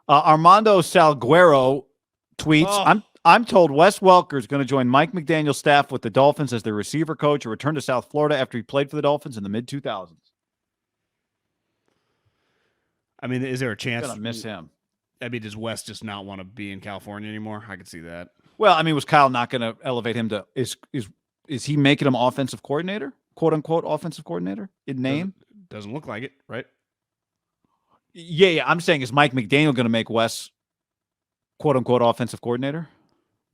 Armando Salguero tweets, Oh. I'm told Wes Welker is going to join Mike McDaniel's staff with the Dolphins as their receiver coach and return to South Florida after he played for the Dolphins in the mid-2000s. I mean, is there a chance? I'm going to miss him. I mean, does Wes just not want to be in California anymore? I could see that. Well, I mean, was Kyle not going to elevate him to is he making him offensive coordinator, quote unquote offensive coordinator in name? Doesn't look like it, right? Yeah. I'm saying, is Mike McDaniel going to make Wes quote unquote offensive coordinator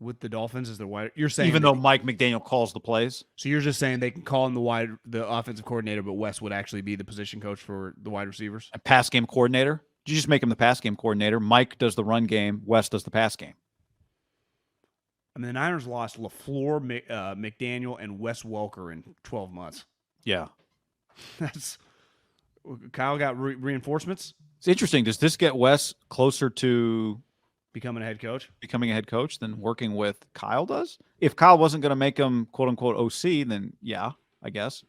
with the Dolphins as the wide? You're saying even though Mike McDaniel calls the plays? So you're just saying they can call him the offensive coordinator, but Wes would actually be the position coach for the wide receivers, a pass game coordinator. You just make him the pass game coordinator. Mike does the run game. Wes does the pass game. I mean, the Niners lost LaFleur, McDaniel, and Wes Welker in 12 months. Yeah. That's Kyle got reinforcements. It's interesting. Does this get Wes closer to becoming a head coach? Becoming a head coach than working with Kyle does? If Kyle wasn't going to make him quote unquote OC, then yeah, I guess.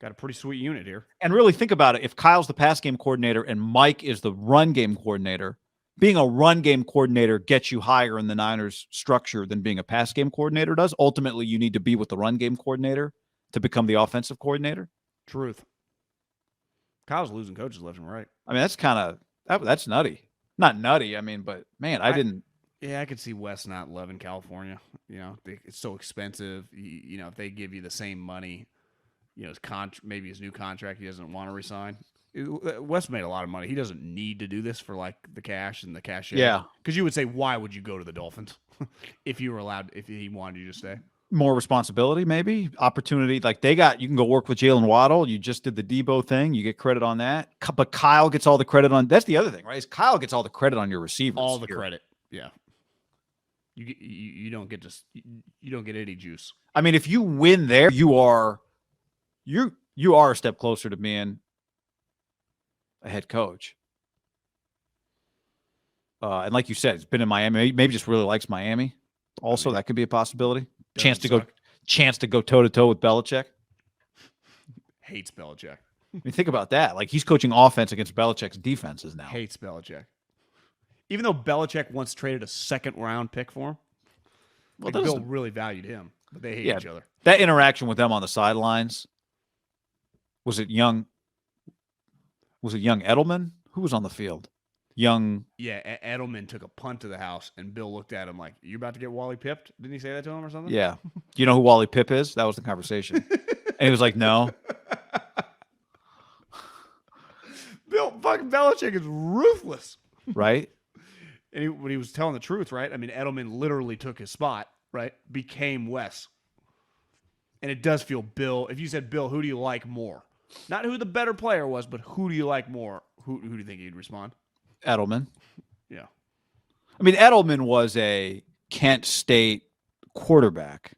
Got a pretty sweet unit here. And really think about it. If Kyle's the pass game coordinator and Mike is the run game coordinator, being a run game coordinator gets you higher in the Niners structure than being a pass game coordinator does. Ultimately, you need to be with the run game coordinator to become the offensive coordinator. Truth. Kyle's losing coaches left and right. I mean, that's kind of that's nutty. Not nutty. I mean, but man, I didn't. Yeah, I could see Wes not loving California. You know, it's so expensive. You know, if they give you the same money, you know, maybe his new contract he doesn't want to resign. Wes made a lot of money. He doesn't need to do this for like the cash and the cash. Yeah, because you would say, why would you go to the Dolphins if you were allowed? If he wanted you to stay, more responsibility, maybe opportunity. Like you can go work with Jalen Waddle. You just did the Debo thing. You get credit on that. But Kyle gets all the credit on. That's the other thing, right? Is Kyle gets all the credit on your receivers. All the credit. Yeah. You don't get any juice. I mean, if you win there, you are a step closer to being a head coach. And like you said, it's been in Miami. Maybe just really likes Miami. Also, that could be a possibility. Chance to go toe to toe with Belichick. Hates Belichick. I mean, think about that. Like he's coaching offense against Belichick's defenses now. Hates Belichick. Even though Belichick once traded a second-round pick for him, well, Bill really valued him, but they hate each other. That interaction with them on the sidelines, was it young Edelman? Who was on the field? Young. Yeah, Edelman took a punt to the house, and Bill looked at him like, "You about to get Wally pipped?" Didn't he say that to him or something? Yeah. Do you know who Wally Pipp is? That was the conversation. And he was like, "No." Fucking Belichick is ruthless. Right? And when he was telling the truth, right? I mean, Edelman literally took his spot, right? Became Wes. And it does feel Bill. If you said, Bill, who do you like more? Not who the better player was, but who do you like more? Who do you think he'd respond? Edelman. Yeah. I mean, Edelman was a Kent State quarterback.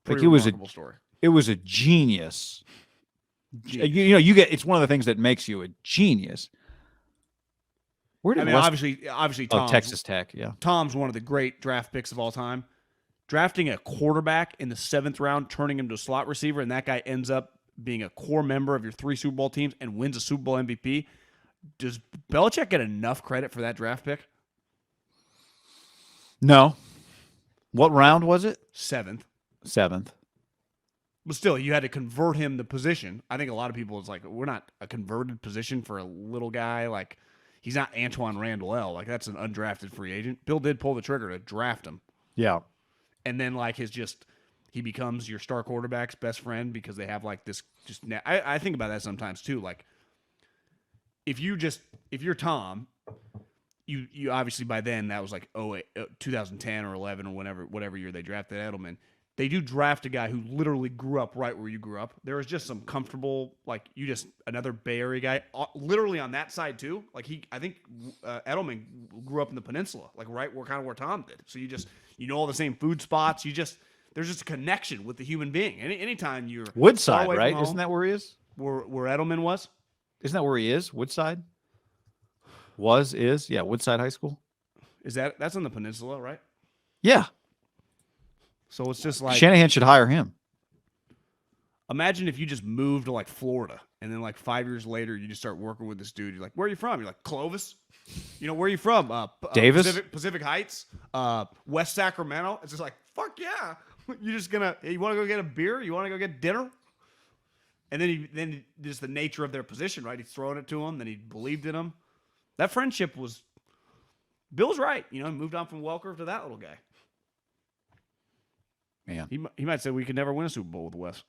Pretty remarkable story. It was a genius. It's one of the things that makes you a genius. Obviously, Tom's, Texas Tech, yeah. Tom's one of the great draft picks of all time. Drafting a quarterback in the 7th round, turning him to a slot receiver, and that guy ends up being a core member of your 3 Super Bowl teams and wins a Super Bowl MVP. Does Belichick get enough credit for that draft pick? No. What round was it? 7th. But still, you had to convert him the position. I think a lot of people, it's like, we're not a converted position for a little guy. Like, he's not Antoine Randall L. Like, that's an undrafted free agent. Bill did pull the trigger to draft him. Yeah. And then, like, he becomes your star quarterback's best friend because they have, like, this I think about that sometimes, too. Like, if you're Tom, you obviously by then, that was like 2010 or 11 or whatever year they drafted Edelman. They do draft a guy who literally grew up right where you grew up. There was just some comfortable, like, another Bay Area guy, literally on that side too. Like I think Edelman grew up in the peninsula, like right where Tom did. So you know all the same food spots. There's just a connection with the human being. Anytime you're Woodside, right? Isn't that where he is? Where Edelman was? Isn't that where he is? Woodside? Yeah, Woodside High School. That's on the peninsula, right? Yeah. So it's just like Shanahan should hire him. Imagine if you just moved to like Florida And then like 5 years later, you just start working with this dude. You're like, where are you from? You're like, Clovis. You know, where are you from? Davis? Pacific Heights, West Sacramento. It's just like, fuck yeah. You're just gonna, hey, you want to go get a beer? You want to go get dinner? And then just the nature of their position, right? He's throwing it to him. Then he believed in him. That friendship was, Bill's right. You know, he moved on from Welker to that little guy. Man. He might say we could never win a Super Bowl with Wes.